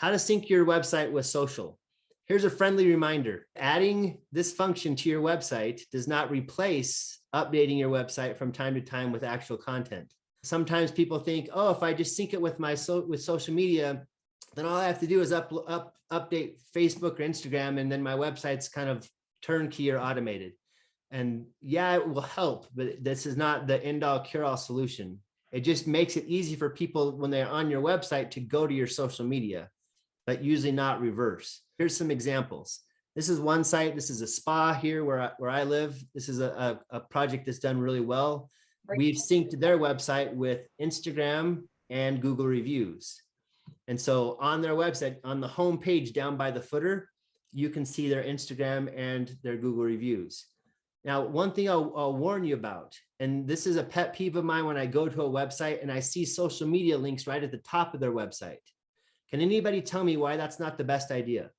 How to sync your website with social. Here's a friendly reminder. Adding this function to your website does not replace updating your website from time to time with actual content. Sometimes people think, oh, if I just sync it with my with social media, then all I have to do is update Facebook or Instagram, and then my website's kind of turnkey or automated. And yeah, it will help, but this is not the end-all cure-all solution. It just makes it easy for people when they're on your website to go to your social media, but usually not reverse. Here's some examples. This is one site. This is a spa here where I live. This is a project that's done really well. We've synced their website with Instagram and Google reviews. And so on their website, on the home page down by the footer, you can see their Instagram and their Google reviews. Now, one thing I'll warn you about, and this is a pet peeve of mine when I go to a website and I see social media links right at the top of their website. Can anybody tell me why that's not the best idea?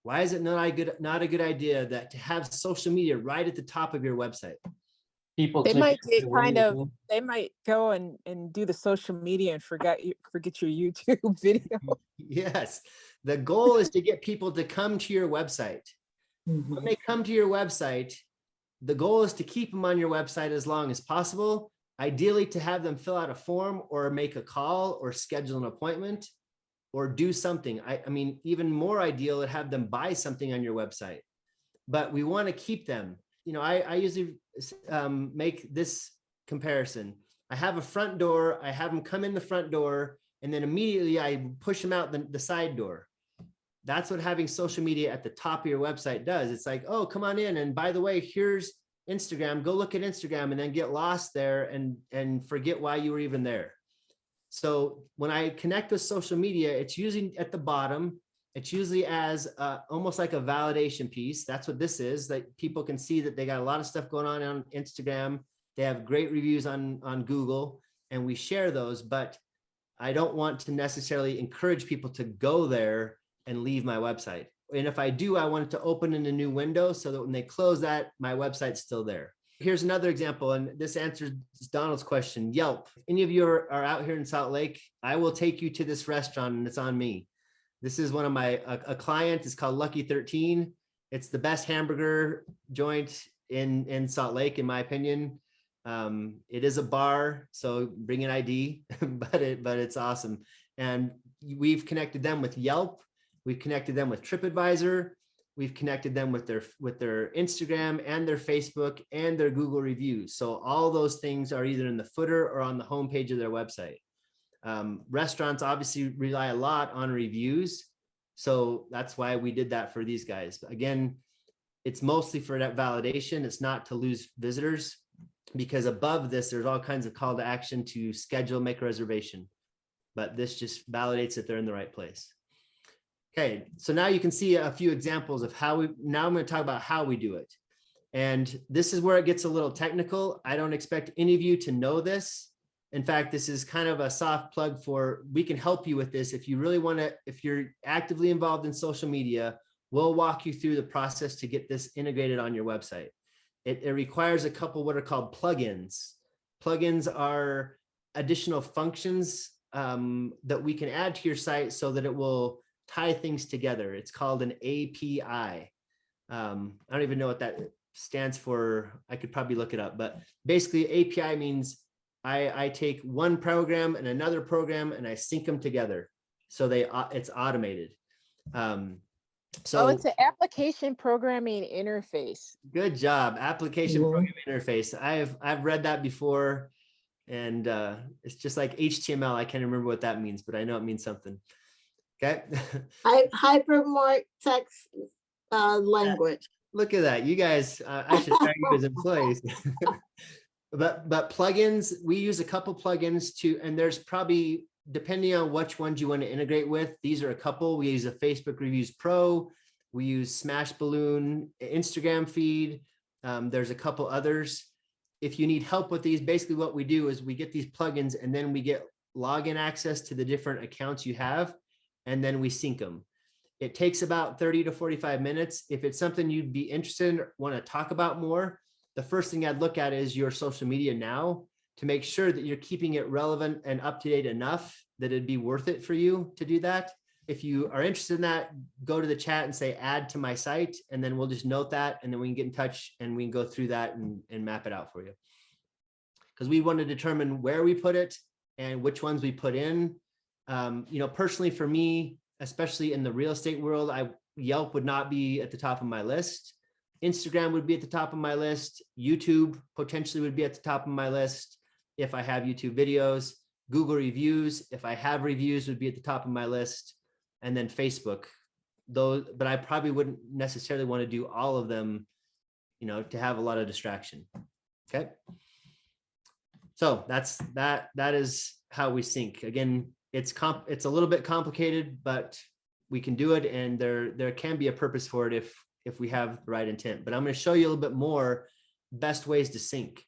Why is it not a good idea that to have social media right at the top of your website? People they might get kind of, they might go and do the social media and forget your YouTube video. Yes, the goal is to get people to come to your website. When they come to your website, the goal is to keep them on your website as long as possible, ideally to have them fill out a form or make a call or schedule an appointment or do something. I mean, even more ideal to have them buy something on your website, but we want to keep them. You know, I usually make this comparison. I have a front door, I have them come in the front door, and then immediately I push them out the side door. That's what having social media at the top of your website does. It's like, oh, come on in. And by the way, here's Instagram, go look at Instagram, and then get lost there and forget why you were even there. So when I connect with social media, it's usually at the bottom. It's usually as almost like a validation piece. That's what this is, that people can see that they got a lot of stuff going on Instagram. They have great reviews on Google, and we share those, but I don't want to necessarily encourage people to go there and leave my website. And if I do, I want it to open in a new window so that when they close that, my website's still there. Here's another example, and this answers Donald's question. Yelp. If any of you are out here in Salt Lake, I will take you to this restaurant, and it's on me. This is one of my, a client. It's called Lucky 13. It's the best hamburger joint in Salt Lake, in my opinion. It is a bar, so bring an ID, but it's awesome. And we've connected them with Yelp. We've connected them with TripAdvisor. We've connected them with their Instagram and their Facebook and their Google reviews. So all those things are either in the footer or on the homepage of their website. Restaurants obviously rely a lot on reviews. So that's why we did that for these guys. But again, it's mostly for that validation. It's not to lose visitors, because above this, there's all kinds of call to action to schedule, make a reservation. But this just validates that they're in the right place. Okay, so now you can see a few examples of how now I'm going to talk about how we do it. And this is where it gets a little technical. I don't expect any of you to know this. In fact, this is kind of a soft plug for, we can help you with this. If you really want to, if you're actively involved in social media, we'll walk you through the process to get this integrated on your website. It requires a couple what are called plugins. Plugins are additional functions that we can add to your site so that it will tie things together. It's called an API. I don't even know what that stands for. I could probably look it up, but basically API means I take one program and another program and I sync them together. So it's automated. So it's an application programming interface. Good job. Application programming interface. I've read that before, and it's just like HTML. I can't remember what that means, but I know it means something. Okay. Hypermorph text language. Look at that. You guys, I should hire you as employees. But plugins, we use a couple plugins to, and there's probably, depending on which ones you want to integrate with, these are a couple. We use a Facebook Reviews Pro. We use Smash Balloon, Instagram feed. There's a couple others. If you need help with these, basically what we do is we get these plugins and then we get login access to the different accounts you have, and then we sync them. It takes about 30 to 45 minutes. If it's something you'd be interested in or want to talk about more, the first thing I'd look at is your social media now to make sure that you're keeping it relevant and up to date enough that it'd be worth it for you to do that. If you are interested in that, go to the chat and say add to my site, and then we'll just note that, and then we can get in touch and we can go through that and map it out for you. Because we want to determine where we put it and which ones we put in. You know, personally for me, especially in the real estate world, Yelp would not be at the top of my list. Instagram would be at the top of my list. YouTube potentially would be at the top of my list if I have YouTube videos. Google reviews, if I have reviews, would be at the top of my list. And then Facebook, those, but I probably wouldn't necessarily want to do all of them, you know, to have a lot of distraction. Okay. So that is how we sync. Again, it's a little bit complicated, but we can do it, and there can be a purpose for it if we have the right intent. But I'm going to show you a little bit more best ways to sync.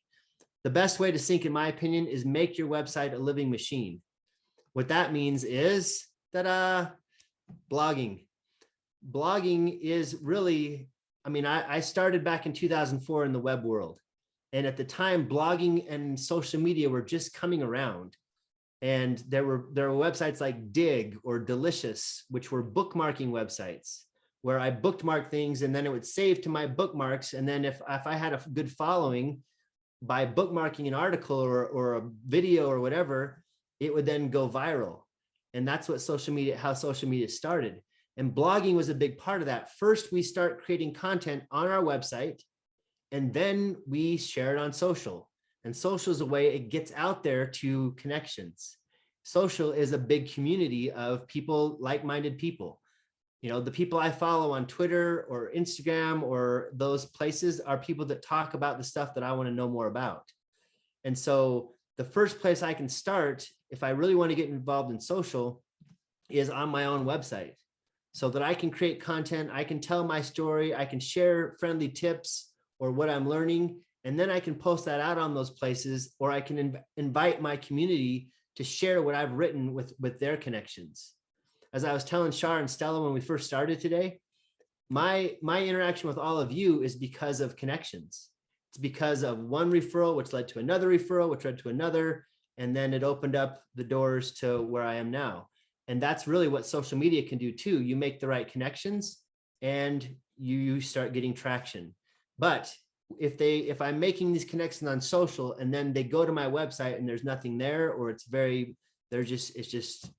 The best way to sync, in my opinion, is make your website a living machine. What that means is blogging. Blogging is really, I mean, I started back in 2004 in the web world. And at the time, blogging and social media were just coming around. And there were websites like Dig or Delicious, which were bookmarking websites where I bookmark things and then it would save to my bookmarks. And then if I had a good following by bookmarking an article or a video or whatever, it would then go viral. And that's what how social media started. And blogging was a big part of that. First, we start creating content on our website, and then we share it on social. And social is a way it gets out there to connections. Social is a big community of people, like-minded people. You know, the people I follow on Twitter or Instagram or those places are people that talk about the stuff that I want to know more about. And so the first place I can start, if I really want to get involved in social, is on my own website, so that I can create content, I can tell my story, I can share friendly tips or what I'm learning, and then I can post that out on those places, or I can invite my community to share what I've written with their connections. As I was telling Shar and Stella when we first started today, my interaction with all of you is because of connections. It's because of one referral, which led to another referral, which led to another, and then it opened up the doors to where I am now. And that's really what social media can do too. You make the right connections and you start getting traction. But if I'm making these connections on social and then they go to my website and there's nothing there, or it's just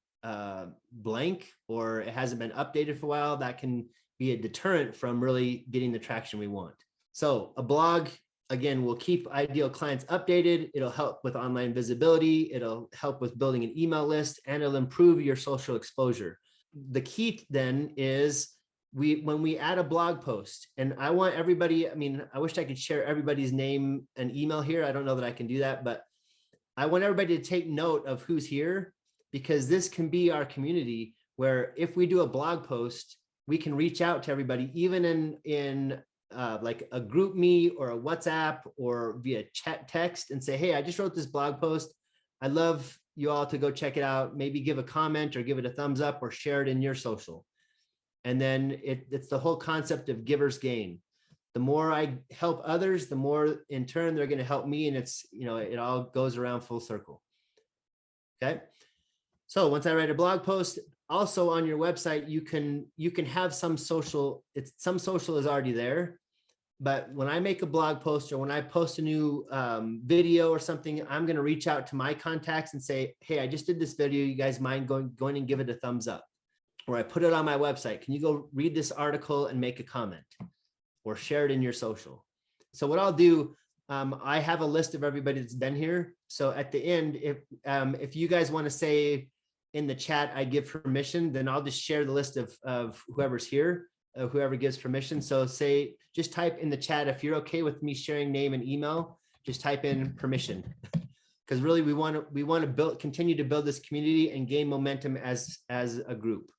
blank, or it hasn't been updated for a while, that can be a deterrent from really getting the traction we want. So a blog, again, will keep ideal clients updated. It'll help with online visibility. It'll help with building an email list, and it'll improve your social exposure. The key then is when we add a blog post, and I want everybody, I mean, I wish I could share everybody's name and email here. I don't know that I can do that, but I want everybody to take note of who's here, because this can be our community where if we do a blog post, we can reach out to everybody, even in like a group me or a WhatsApp or via chat text, and say, hey, I just wrote this blog post. I'd love you all to go check it out. Maybe give a comment or give it a thumbs up or share it in your social. And then it's the whole concept of giver's gain. The more I help others, the more in turn they're going to help me. And it's, you know, it all goes around full circle. Okay. So once I write a blog post, also on your website, you can have some social, some social is already there. But when I make a blog post or when I post a new video or something, I'm going to reach out to my contacts and say, hey, I just did this video. You guys mind going and give it a thumbs up? Or I put it on my website. Can you go read this article and make a comment or share it in your social? So what I'll do, I have a list of everybody that's been here. So at the end, if you guys want to say in the chat, I give permission, then I'll just share the list of whoever's here, whoever gives permission. So just type in the chat, if you're okay with me sharing name and email, just type in permission. Because really we want to continue to build this community and gain momentum as a group.